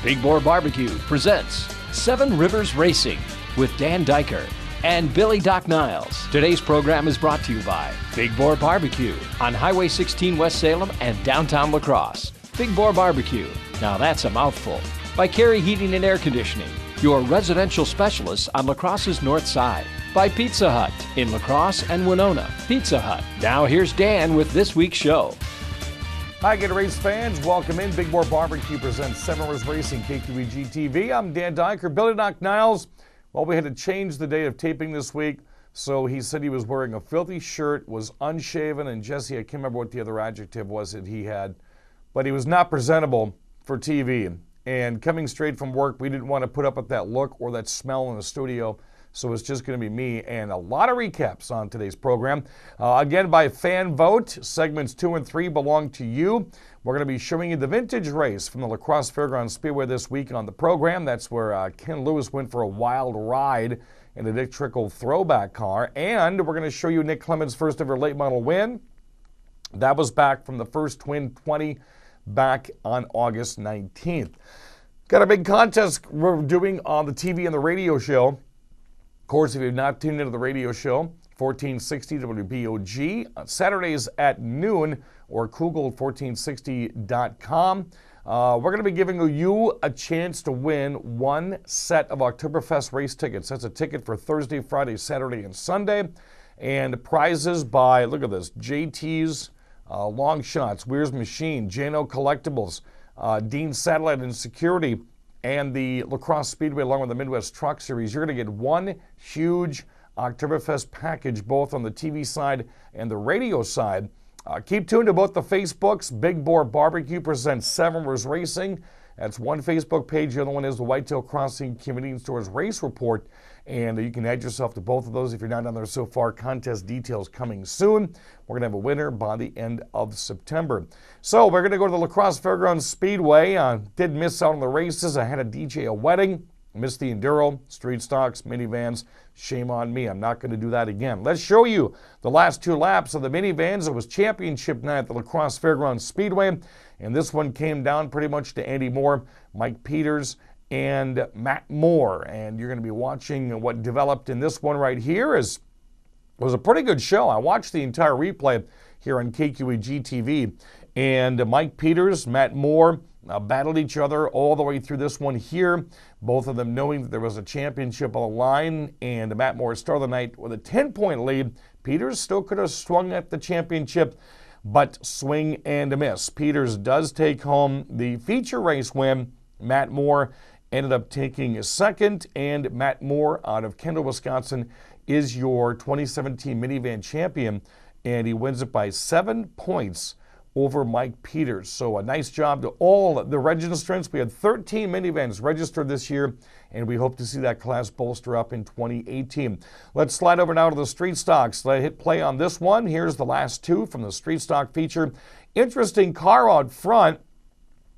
Big Boar Barbecue presents Seven Rivers Racing with Dan Diker and Billy Doc Niles. Today's program is brought to you by Big Boar Barbecue on Highway 16 West Salem and downtown La Crosse. Big Boar Barbecue, now that's a mouthful. By Carey Heating and Air Conditioning, your residential specialists on La Crosse's north side. By Pizza Hut in La Crosse and Winona. Pizza Hut. Now here's Dan with this week's show. Hi, Get Race fans. Welcome in. Big Boar Barbecue presents Seven Rivers Racing, KQEG TV. I'm Dan Diker. Billy Doc Niles. Well, we had to change the day of taping this week, so he said he was wearing a filthy shirt, was unshaven, and Jesse, I can't remember what the other adjective was that he had, but he was not presentable for TV. And coming straight from work, we didn't want to put up with that look or that smell in the studio, so it's just going to be me and a lot of recaps on today's program. Again, by fan vote, segments 2 and 3 belong to you. We're going to be showing you the vintage race from the La Crosse Fairgrounds Speedway this week on the program. That's where Ken Lewis went for a wild ride in a Dick Trickle throwback car. And we're going to show you Nick Clements' first ever late model win. That was back from the first Twin 20 back on August 19th. Got a big contest we're doing on the TV and the radio show. Of course, if you've not tuned into the radio show, 1460 WBOG, on Saturdays at noon, or Kugel1460.com. We're going to be giving you a chance to win one set of Oktoberfest race tickets. That's a ticket for Thursday, Friday, Saturday, and Sunday. And prizes by, look at this, JT's Long Shots, Weir's Machine, Jano Collectibles, Dean Satellite and Security, and the La Crosse Speedway along with the Midwest Truck Series. You're going to get one huge Oktoberfest package both on the TV side and the radio side. Keep tuned to both the Facebooks. Big Boar Barbecue presents Seven Rivers Racing. That's one Facebook page. The other one is the Whitetail Crossing Convenience Stores Race Report. And you can add yourself to both of those if you're not on there so far. Contest details coming soon. We're going to have a winner by the end of September. So we're going to go to the La Crosse Fairgrounds Speedway. Did miss out on the races. I had to DJ a wedding. Missed the Enduro, street stocks, minivans. Shame on me. I'm not going to do that again. Let's show you the last two laps of the minivans. It was championship night at the La Crosse Fairgrounds Speedway. And this one came down pretty much to Andy Moore, Mike Peters, and Matt Moore. And you're going to be watching what developed in this one right here. It was a pretty good show. I watched the entire replay here on KQEG TV. And Mike Peters, Matt Moore, battled each other all the way through this one here, both of them knowing that there was a championship on the line, and Matt Moore started the night with a 10-point lead. Peters still could have swung at the championship, but swing and a miss. Peters does take home the feature race win. Matt Moore ended up taking a second, and Matt Moore out of Kendall, Wisconsin is your 2017 minivan champion, and he wins it by 7 points over Mike Peters. So a nice job to all the registrants. We had 13 minivans registered this year, and we hope to see that class bolster up in 2018. Let's slide over now to the street stocks. Let hit play on this one. Here's the last two from the street stock feature. Interesting car out front.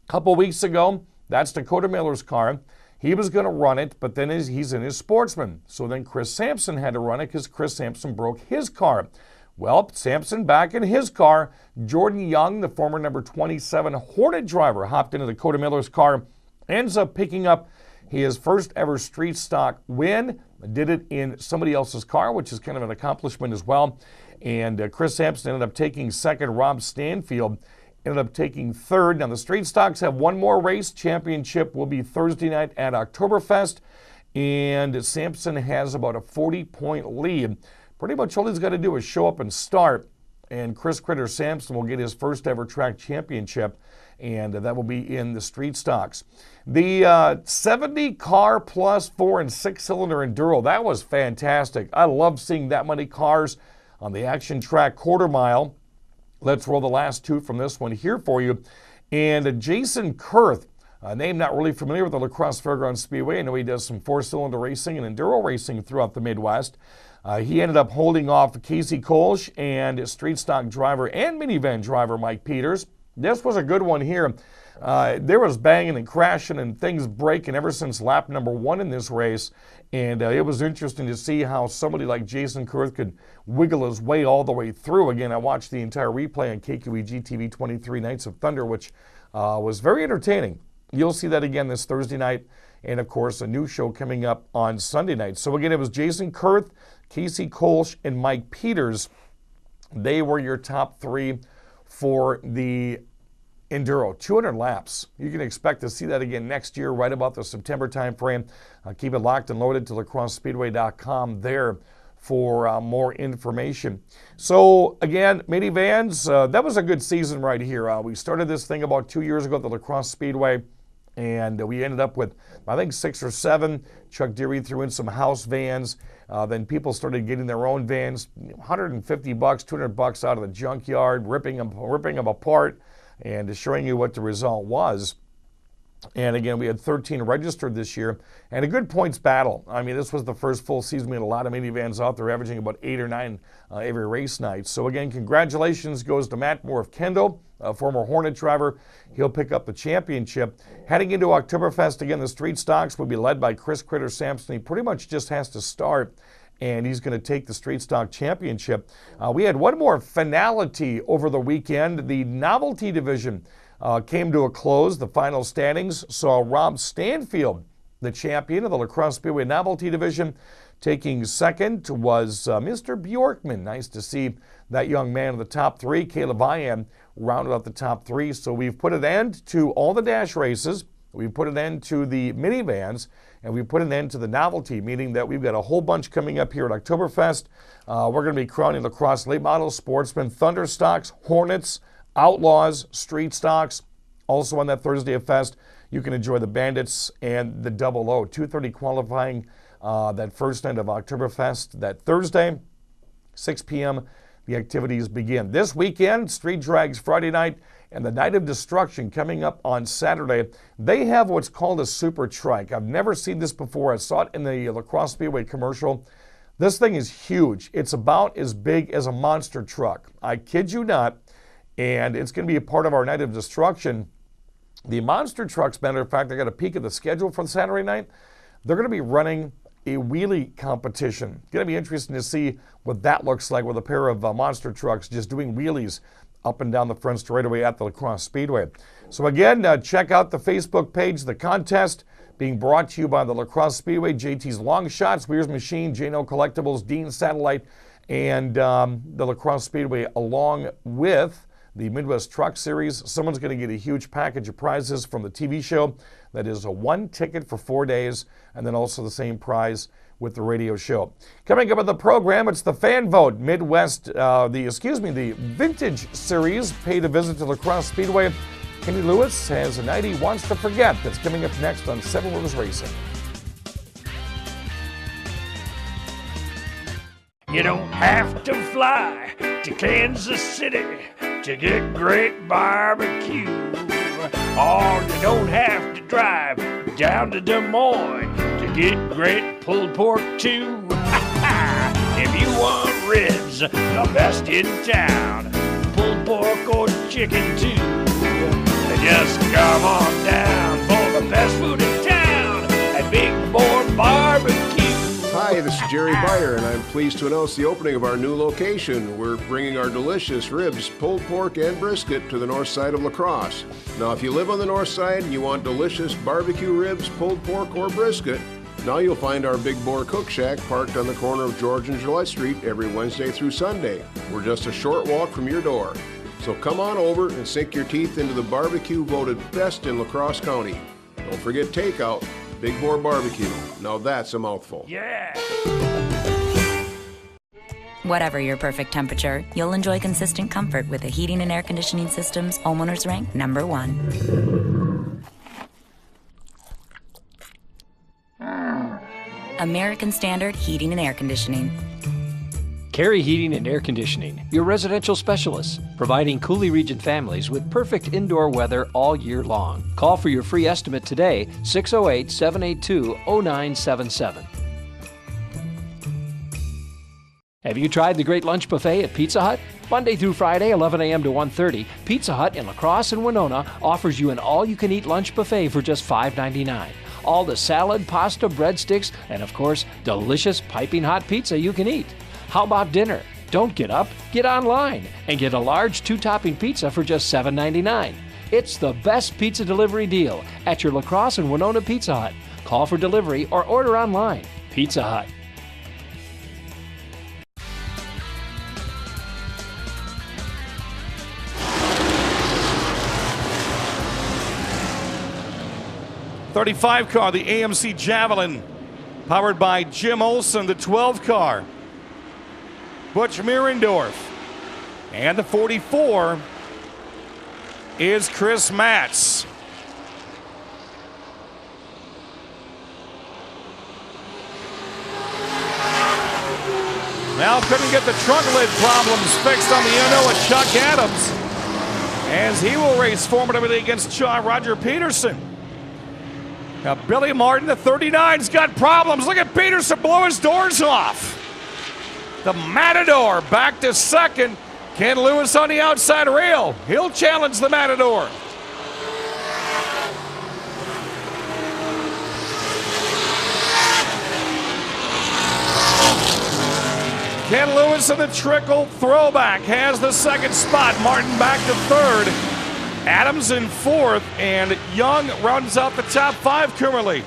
A couple weeks ago, that's Dakota Miller's car. He was going to run it, but then he's in his Sportsman. So then Chris Sampson had to run it because Chris Sampson broke his car. Well, Sampson back in his car. Jordan Young, the former number 27 Hornet driver, hopped into Dakota Miller's car, ends up picking up his first ever street stock win. Did it in somebody else's car, which is kind of an accomplishment as well. And Chris Sampson ended up taking second. Rob Stanfield ended up taking third. Now, the street stocks have one more race. Championship will be Thursday night at Oktoberfest. And Sampson has about a 40-point lead. Pretty much all he's got to do is show up and start, and Chris Critter Sampson will get his first ever track championship, and that will be in the street stocks. The 70 car plus 4 and 6 cylinder Enduro, that was fantastic. I love seeing that many cars on the action track quarter mile. Let's roll the last two from this one here for you. And Jason Kurth, a name not really familiar with the La Crosse Fairgrounds Speedway. I know he does some 4-cylinder racing and Enduro racing throughout the Midwest. He ended up holding off Casey Kolsch and street stock driver and minivan driver Mike Peters. This was a good one here. There was banging and crashing and things breaking ever since lap number 1 in this race. And it was interesting to see how somebody like Jason Kurth could wiggle his way all the way through. Again, I watched the entire replay on KQEG TV 23 Nights of Thunder, which was very entertaining. You'll see that again this Thursday night. And, of course, a new show coming up on Sunday night. So, again, it was Jason Kurth, Casey Kolsch, and Mike Peters. They were your top three for the Enduro. 200 laps. You can expect to see that again next year, right about the September time frame. Keep it locked and loaded to lacrossespeedway.com there for more information. So, again, minivans, that was a good season right here. We started this thing about 2 years ago at the Crosse Speedway. And we ended up with, I think, 6 or 7. Chuck Deary threw in some house vans. Then people started getting their own vans, $150, $200 out of the junkyard, ripping them apart, and showing you what the result was. And again, we had 13 registered this year, and a good points battle. I mean, this was the first full season. We had a lot of minivans out there, averaging about 8 or 9 every race night. So again, congratulations goes to Matt Moore of Kendall, a former Hornet driver. He'll pick up the championship. Heading into Oktoberfest, again, the street stocks will be led by Chris Critter Sampson. He pretty much just has to start, and he's going to take the street stock championship. We had one more finality over the weekend. The novelty division came to a close. The final standings saw Rob Stanfield, the champion of the Crosse Speedway Novelty Division. Taking second was Mr. Bjorkman. Nice to see that young man in the top three. Caleb Ian rounded out the top three. So we've put an end to all the dash races. We've put an end to the minivans, and we've put an end to the novelty, meaning that we've got a whole bunch coming up here at Oktoberfest. We're going to be crowning lacrosse late models, sportsmen, thunder stocks, Hornets, Outlaws, street stocks. Also on that Thursday of Fest, you can enjoy the Bandits and the Double O. 2:30 qualifying that first night of Oktoberfest. That Thursday, 6 p.m., the activities begin. This weekend, Street Drags Friday night, and the Night of Destruction coming up on Saturday. They have what's called a super trike. I've never seen this before. I saw it in the Lacrosse Speedway commercial. This thing is huge. It's about as big as a monster truck. I kid you not. And it's going to be a part of our Night of Destruction. The monster trucks, matter of fact, I got a peek at the schedule for Saturday night. They're going to be running a wheelie competition. It's going to be interesting to see what that looks like with a pair of monster trucks just doing wheelies up and down the front straightaway at the Lacrosse Speedway. So again, check out the Facebook page, the contest being brought to you by the Lacrosse Speedway, JT's Long Shots, Weir's Machine, J&O Collectibles, Dean Satellite, and the Lacrosse Speedway, along with the Midwest Truck Series. Someone's going to get a huge package of prizes from the TV show. That is a 1 ticket for 4 days, and then also the same prize with the radio show. Coming up on the program, it's the fan vote. Midwest, the Vintage Series paid a visit to Lacrosse Speedway. Kenny Lewis has a night he wants to forget. That's coming up next on Seven Rivers Racing. You don't have to fly to Kansas City to get great barbecue. Or you don't have to drive down to Des Moines to get great pulled pork too. If you want ribs, the best in town, pulled pork or chicken too, just come on down for the best food in town at Big Boar Barbecue. Hi, this is Jerry Byer, and I'm pleased to announce the opening of our new location. We're bringing our delicious ribs, pulled pork, and brisket to the north side of La Crosse. Now, if you live on the north side and you want delicious barbecue ribs, pulled pork, or brisket, now you'll find our Big Boar Cook Shack parked on the corner of George and Gillette Street every Wednesday through Sunday. We're just a short walk from your door. So come on over and sink your teeth into the barbecue voted best in La Crosse County. Don't forget takeout. Big Boar Barbecue. Now that's a mouthful. Yeah! Whatever your perfect temperature, you'll enjoy consistent comfort with the heating and air conditioning systems homeowners rank #1. American Standard Heating and Air Conditioning. Carey Heating and Air Conditioning, your residential specialists, providing Cooley Region families with perfect indoor weather all year long. Call for your free estimate today, 608-782-0977. Have you tried the great lunch buffet at Pizza Hut? Monday through Friday, 11 a.m. to 1:30, Pizza Hut in La Crosse and Winona offers you an all-you-can-eat lunch buffet for just $5.99. All the salad, pasta, breadsticks, and of course, delicious piping hot pizza you can eat. How about dinner? Don't get up, get online and get a large 2-topping pizza for just $7.99. It's the best pizza delivery deal at your La Crosse and Winona Pizza Hut. Call for delivery or order online. Pizza Hut. '35 car, the AMC Javelin, powered by Jim Olson, the 12 car, Butch Mierendorf, and the 44 is Chris Matz. Now couldn't get the trunk lid problems fixed on the Uno at Chuck Adams, as he will race formidably against Roger Peterson. Now Billy Martin, the 39's got problems. Look at Peterson blow his doors off. The Matador back to second. Ken Lewis on the outside rail. He'll challenge the Matador. Ken Lewis in the trickle throwback has the second spot. Martin back to third. Adams in fourth, and Young rounds out the top five currently.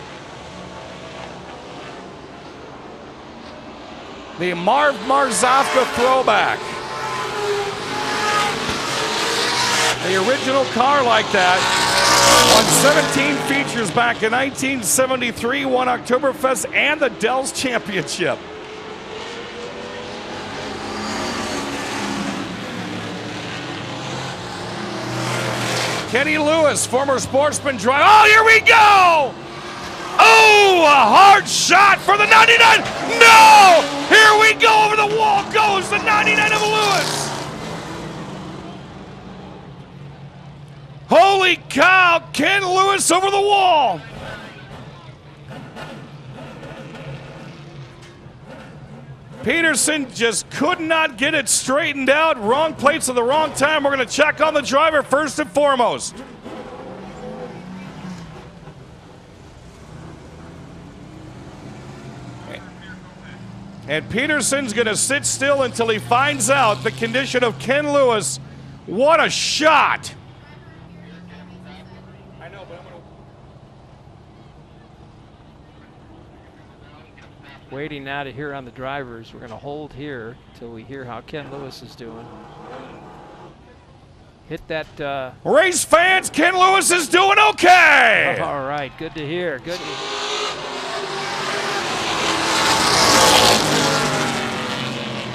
The Marv Marzovka throwback. The original car like that on 17 features back in 1973, won Oktoberfest and the Dells Championship. Kenny Lewis, former sportsman driver. Oh, here we go! Oh, a hard shot for the 99. No! Here we go, over the wall goes the 99 of Lewis. Holy cow, Ken Lewis over the wall. Peterson just could not get it straightened out. Wrong plates at the wrong time. We're going to check on the driver first and foremost. And Peterson's going to sit still until he finds out the condition of Ken Lewis. What a shot! Waiting now to hear on the drivers. We're going to hold here till we hear how Ken Lewis is doing. Hit that. Race fans, Ken Lewis is doing okay. All right, good to hear. Good to hear.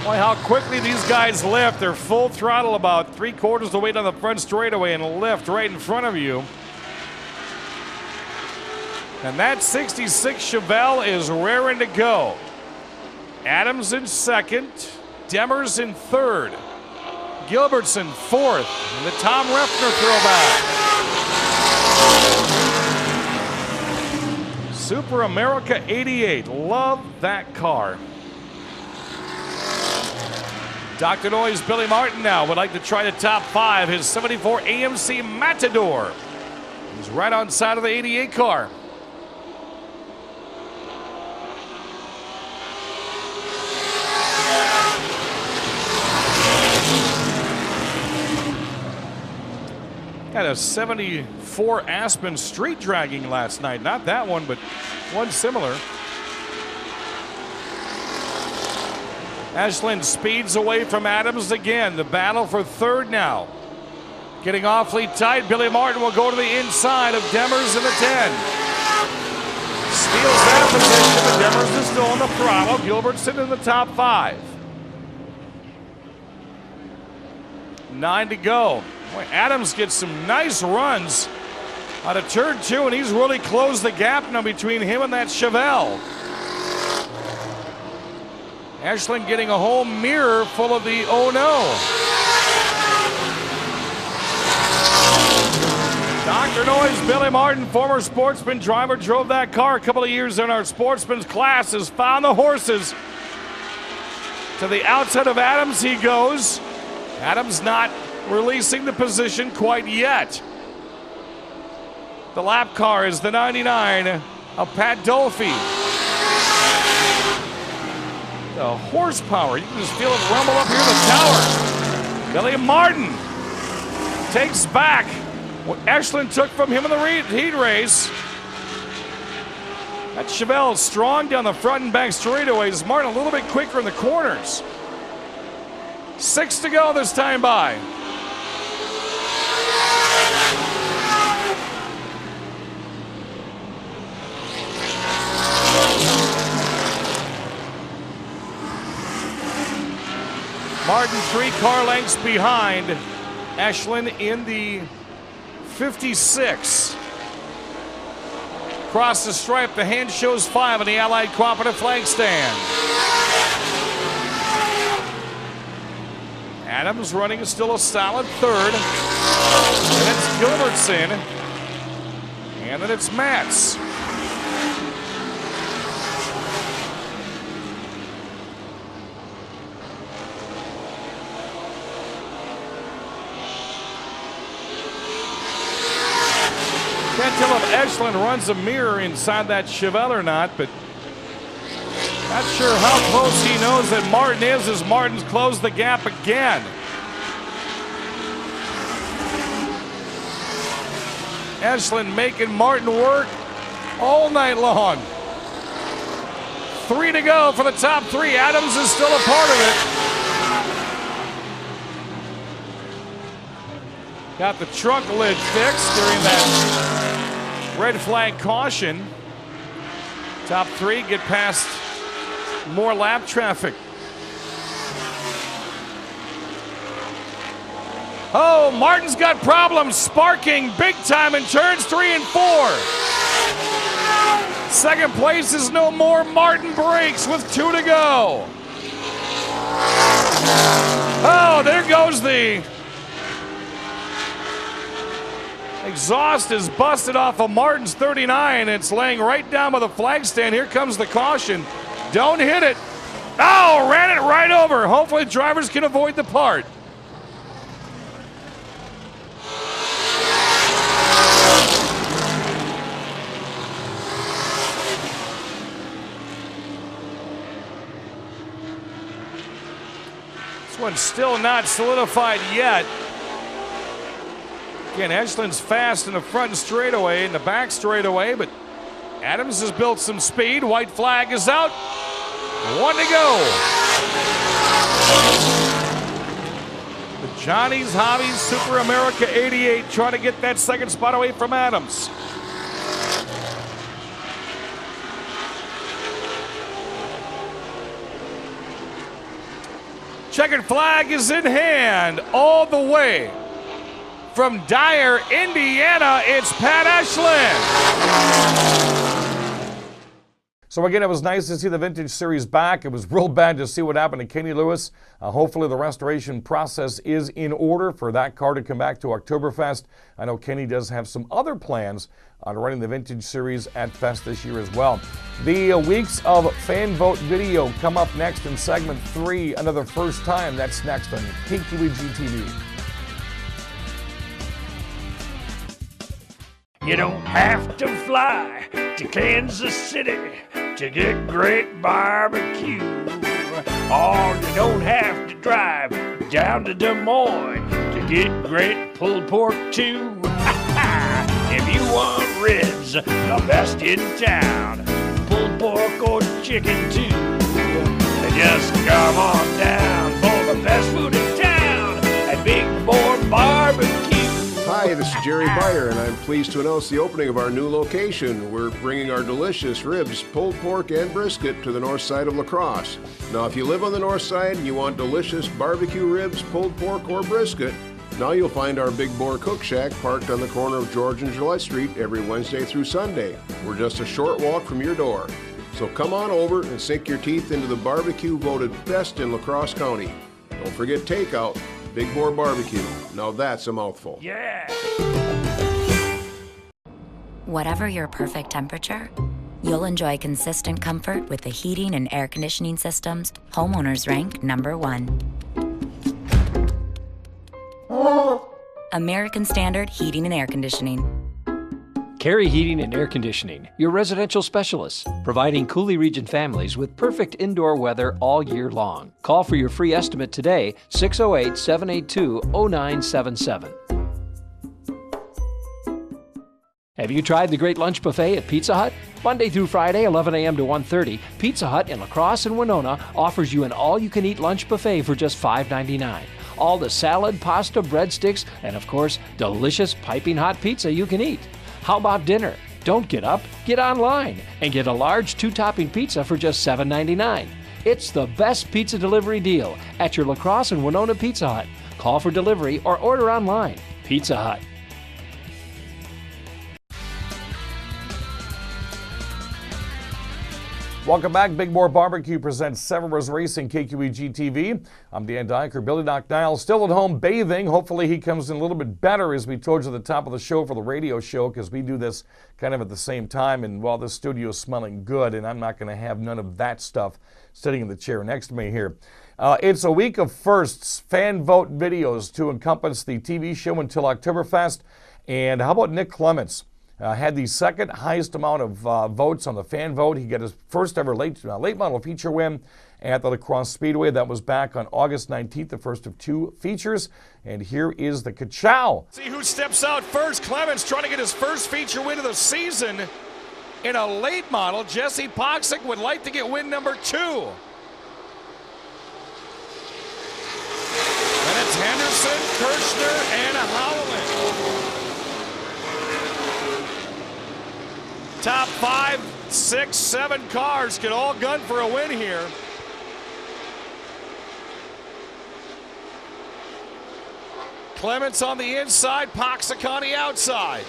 Boy, how quickly these guys lift. They're full throttle about 3/4 of the way down the front straightaway and lift right in front of you. And that 66 Chevelle is raring to go. Adams in second, Demers in third, Gilbertson fourth, and the Tom Refner throwback. Super America 88, love that car. Dr. Noise Billy Martin now would like to try the top five. His 74 AMC Matador. He's right on side of the 88 car. Had a 74 Aspen street dragging last night. Not that one, but one similar. Ashland speeds away from Adams again. The battle for third now. Getting awfully tight. Billy Martin will go to the inside of Demers in the 10. Steals that position, but Demers is still on the throttle. Gilbertson in the top five. 9 to go. Boy, Adams gets some nice runs out of turn two, and he's really closed the gap now between him and that Chevelle. Ashland getting a whole mirror full of the oh no. Dr. Noise, Billy Martin, former sportsman driver, drove that car a couple of years in our sportsman's classes, found the horses. To the outside of Adams he goes. Adams not releasing the position quite yet. The lap car is the 99 of Pat Dolphy. The horsepower, you can just feel it rumble up here in the tower. Billy Martin takes back what Echelon took from him in the heat race. That Chevelle is strong down the front and back straightaways. Martin a little bit quicker in the corners. 6 to go this time by. Martin 3 car lengths behind Echelon in the 56. Across the stripe, the hand shows 5 on the Allied Cooperative flag stand. Adams running is still a solid 3rd. And it's Gilbertson. And then it's Matz. Can't tell if Echelon runs a mirror inside that Chevelle or not, but not sure how close he knows that Martin is as Martin's closed the gap again. Echelon making Martin work all night long. 3 to go for the top 3. Adams is still a part of it. Got the trunk lid fixed during that red flag caution. Top 3 get past more lap traffic. Oh, Martin's got problems sparking big time in turns 3 and 4. Second place is no more. Martin breaks with 2 to go. Oh, there goes the exhaust is busted off of Martin's 39. It's laying right down by the flag stand. Here comes the caution. Don't hit it. Oh, ran it right over. Hopefully drivers can avoid the part. This one's still not solidified yet. Again, Echelon's fast in the front straightaway, in the back straightaway, but Adams has built some speed. White flag is out. 1 to go. The Johnny's Hobbies Super America 88 trying to get that second spot away from Adams. Checkered flag is in hand all the way. From Dyer, Indiana, it's Pat Echelon. So again, it was nice to see the Vintage Series back. It was real bad to see what happened to Kenny Lewis. Hopefully the restoration process is in order for that car to come back to Oktoberfest. I know Kenny does have some other plans on running the Vintage Series at Fest this year as well. The weeks of fan vote video come up next in segment 3. Another first time. That's next on KQEG TV. You don't have to fly to Kansas City to get great barbecue. Or you don't have to drive down to Des Moines to get great pulled pork too. If you want ribs, the best in town, pulled pork or chicken too, just come on down for the best food in town at Big Boar Barbecue. Hi, this is Jerry Beyer, and I'm pleased to announce the opening of our new location. We're bringing our delicious ribs, pulled pork, and brisket to the north side of La Crosse. Now, if you live on the north side and you want delicious barbecue ribs, pulled pork, or brisket, now you'll find our Big Boar Cook Shack parked on the corner of George and Gillette Street every Wednesday through Sunday. We're just a short walk from your door. So come on over and sink your teeth into the barbecue voted best in La Crosse County. Don't forget takeout. Big Boar Barbecue. Now that's a mouthful. Yeah. Whatever your perfect temperature, you'll enjoy consistent comfort with the heating and air conditioning systems homeowners rank #1. American Standard Heating and Air Conditioning. Carey Heating and Air Conditioning, your residential specialists, providing Coulee Region families with perfect indoor weather all year long. Call for your free estimate today, 608-782-0977. Have you tried the great lunch buffet at Pizza Hut? Monday through Friday, 11 a.m. to 1:30, Pizza Hut in La Crosse and Winona offers you an all-you-can-eat lunch buffet for just $5.99. All the salad, pasta, breadsticks, and of course, delicious piping hot pizza you can eat. How about dinner? Don't get up, get online, and get a large 2-topping pizza for just $7.99. It's the best pizza delivery deal at your La Crosse and Winona Pizza Hut. Call for delivery or order online. Pizza Hut. Welcome back. Big Boar Barbecue presents Seven Rivers Racing, KQEG TV. I'm Dan Diker. Billy Doc Niles still at home bathing. Hopefully he comes in a little bit better, as we told you at the top of the show, for the radio show, because we do this kind of at the same time. And while this studio is smelling good, and I'm not going to have none of that stuff sitting in the chair next to me here. It's a week of firsts, fan vote videos to encompass the TV show until Oktoberfest. And how about Nick Clements? Had the second highest amount of votes on the fan vote. He got his first ever late model feature win at the Crosse Speedway. That was back on August 19th, the first of 2 features. And here is the ka-chow. See who steps out first. Clements trying to get his first feature win of the season in a late model. Jesse Poxick would like to get win number 2. And it's Henderson, Kirchner, and Howland. Top 5, 6, 7 cars could all gun for a win here. Clements on the inside, Poxick on the outside.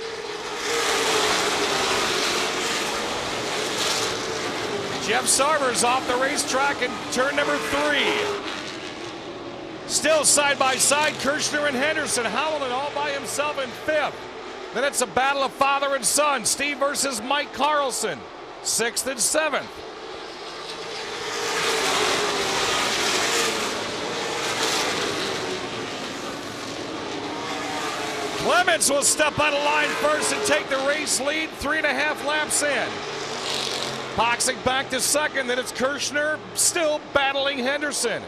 Jeff Sarver's off the racetrack in turn number 3. Still side by side, Kirchner and Henderson. Howland all by himself in 5th. Then it's a battle of father and son. Steve versus Mike Carlson, 6th and 7th. Clements will step out of line first and take the race lead, 3.5 laps in. Poxick back to 2nd, then it's Kirchner still battling Henderson.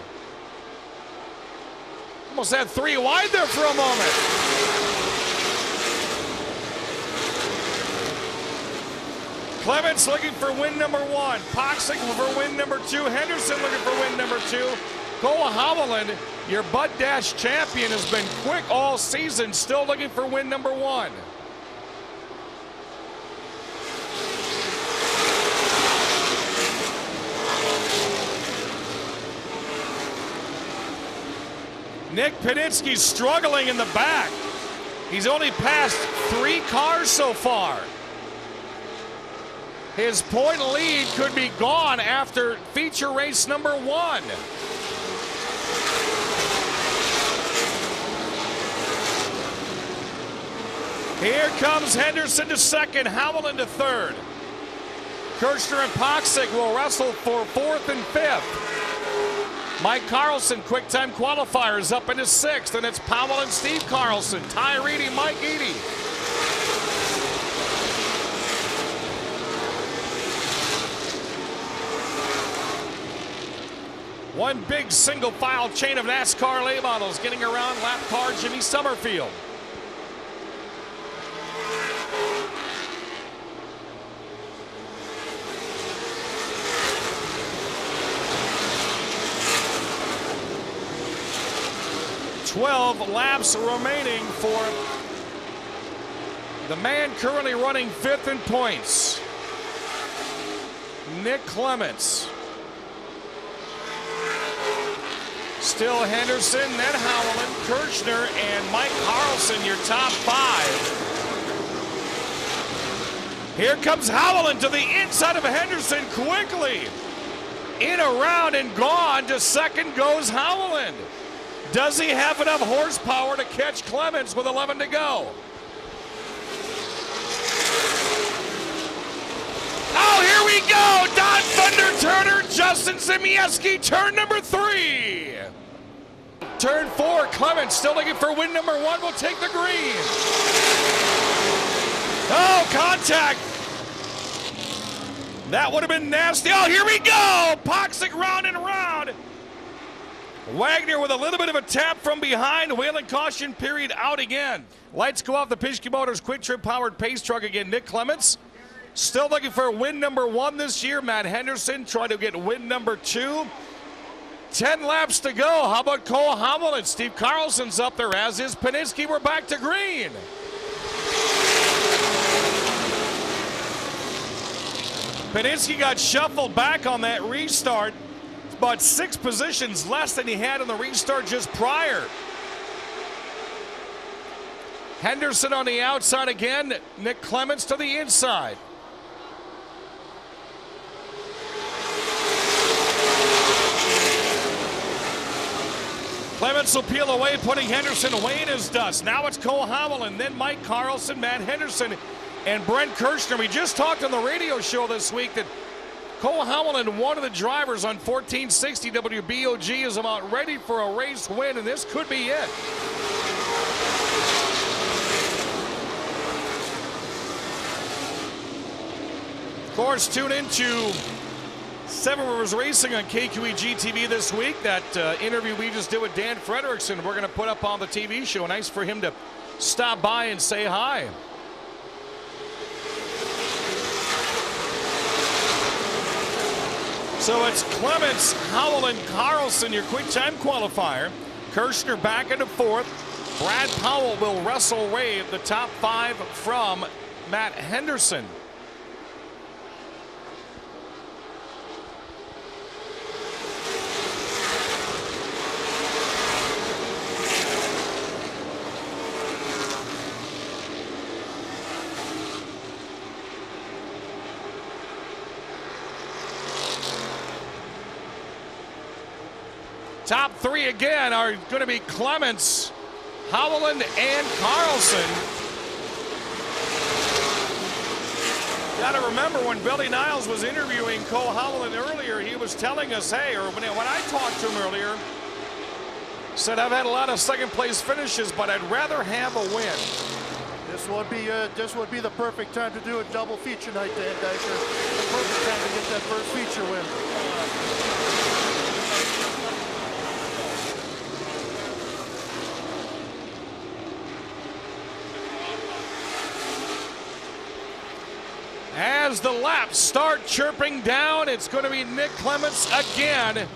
Almost had 3 wide there for a moment. Clements looking for win number 1. Poxick for win number 2. Henderson looking for win number 2. Cole Howland, your Bud Dash champion, has been quick all season, still looking for win number 1. Nick Paninsky's struggling in the back. He's only passed 3 cars so far. His point lead could be gone after feature race number 1. Here comes Henderson to 2nd, Howland to 3rd. Kirchner and Poxick will wrestle for 4th and 5th. Mike Carlson, quick time qualifiers, up into 6th, and it's Powell and Steve Carlson, Ty Reedy, Mike Eady. One big single file chain of NASCAR late models getting around lap car Jimmy Summerfield. $12 laps remaining for the man currently running 5th in points, Nick Clements. Still Henderson, then Howland, Kirchner, and Mike Carlson, your top 5. Here comes Howland to the inside of Henderson quickly. In, around, and gone. To 2nd goes Howland. Does he have enough horsepower to catch Clements with 11 to go? Oh, here we go! Don Thunder Turner, Justin Zemieski, turn number 3. Turn 4, Clements still looking for win number 1, will take the green. Oh, contact. That would have been nasty. Oh, here we go! Poxick round and round. Wagner with a little bit of a tap from behind. Whelen caution period out again. Lights go off the Pischke Motors Quick Trip powered pace truck again. Nick Clements still looking for win number 1 this year. Matt Henderson trying to get win number 2. 10 laps to go. How about Cole Hamilton? Steve Carlson's up there, as is Paninsky. We're back to green. Paninsky got shuffled back on that restart. It's about 6 positions less than he had on the restart just prior. Henderson on the outside again. Nick Clements to the inside. Clements will peel away, putting Henderson away in his dust. Now it's Cole Hamilton, then Mike Carlson, Matt Henderson, and Brent Kirchner. We just talked on the radio show this week that Cole Hamilton, one of the drivers on 1460 WBOG, is about ready for a race win, and this could be it. Of course, tune into Seven Rivers Racing on KQEG TV this week. That interview we just did with Dan Frederickson, we're going to put up on the TV show. Nice for him to stop by and say hi. So it's Clements, Howell, and Carlson, your quick time qualifier. Kirchner back into 4th. Brad Powell will wrestle away the top 5 from Matt Henderson. Top 3 again are going to be Clements, Howland, and Carlson. Got to remember, when Billy Niles was interviewing Cole Howland earlier, he was telling us, hey, or when I talked to him earlier, said, I've had a lot of second place finishes, but I'd rather have a win. This would be the perfect time to do a double feature night, Dan Diker. The perfect time to get that first feature win. As the laps start chirping down, it's going to be Nick Clements again,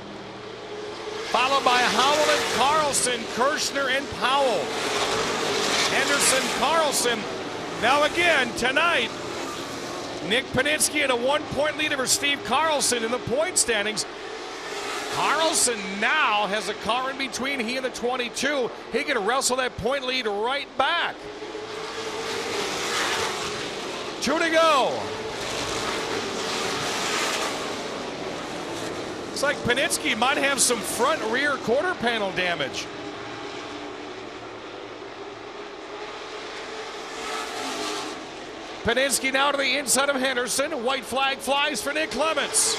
followed by Howell and Carlson, Kirchner and Powell. Henderson, Carlson. Now again, tonight, Nick Paninsky at a 1-point lead over Steve Carlson in the point standings. Carlson now has a car in between he and the 22. He can wrestle that point lead right back. 2 to go. Looks like Paninsky might have some front rear quarter panel damage. Paninsky now to the inside of Henderson. White flag flies for Nick Clements.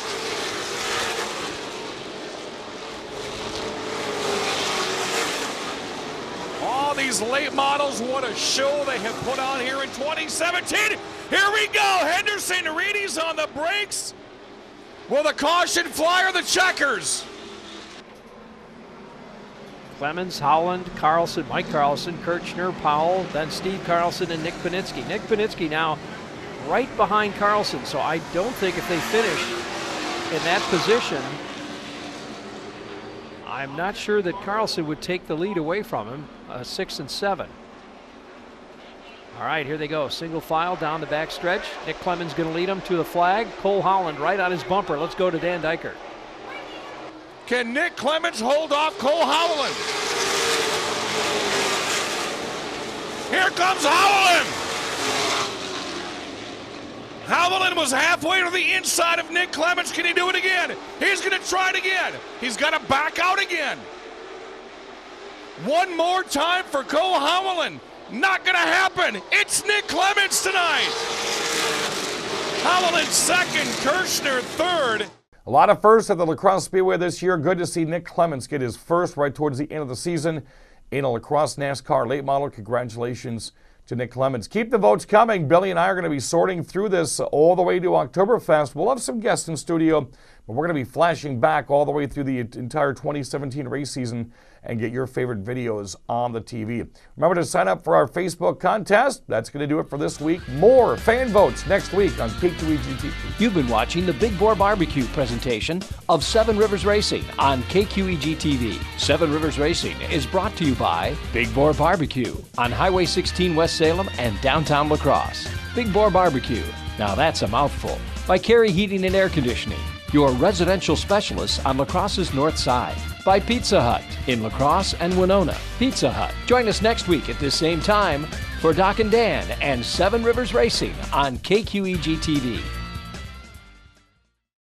All these late models, what a show they have put on here in 2017. Here we go. Henderson, Reedy's on the brakes. Will the caution fly or the checkers? Clemens, Howland, Carlson, Mike Carlson, Kirchner, Powell, then Steve Carlson and Nick Paninsky. Nick Paninsky now right behind Carlson, so I don't think if they finish in that position, I'm not sure that Carlson would take the lead away from him, 6 and 7. All right, here they go. Single file down the back stretch. Nick Clemens going to lead them to the flag. Cole Howland right on his bumper. Let's go to Dan Diker. Can Nick Clemens hold off Cole Howland? Here comes Howland. Howland was halfway to the inside of Nick Clemens. Can he do it again? He's going to try it again. He's got to back out again. One more time for Cole Howland. Not going to happen. It's Nick Clements tonight. Howland second, Kirchner third. A lot of firsts at the La Crosse Speedway this year. Good to see Nick Clements get his first right towards the end of the season in a La Crosse NASCAR late model. Congratulations to Nick Clements. Keep the votes coming. Billy and I are going to be sorting through this all the way to Oktoberfest. We'll have some guests in studio, But we're going to be flashing back all the way through the entire 2017 race season and get your favorite videos on the TV. Remember to sign up for our Facebook contest. That's going to do it for this week. More fan votes next week on K2EG TV. You've been watching the Big Boar Barbecue presentation of Seven Rivers Racing on KQEG TV. Seven Rivers Racing is brought to you by Big Boar Barbecue on Highway 16 West Salem and downtown La Crosse. Big Boar Barbecue, now that's a mouthful. By Carey Heating and Air Conditioning, your residential specialists on La Crosse's north side. By Pizza Hut in La Crosse and Winona. Pizza Hut. Join us next week at this same time for Doc and Dan and Seven Rivers Racing on KQEG TV.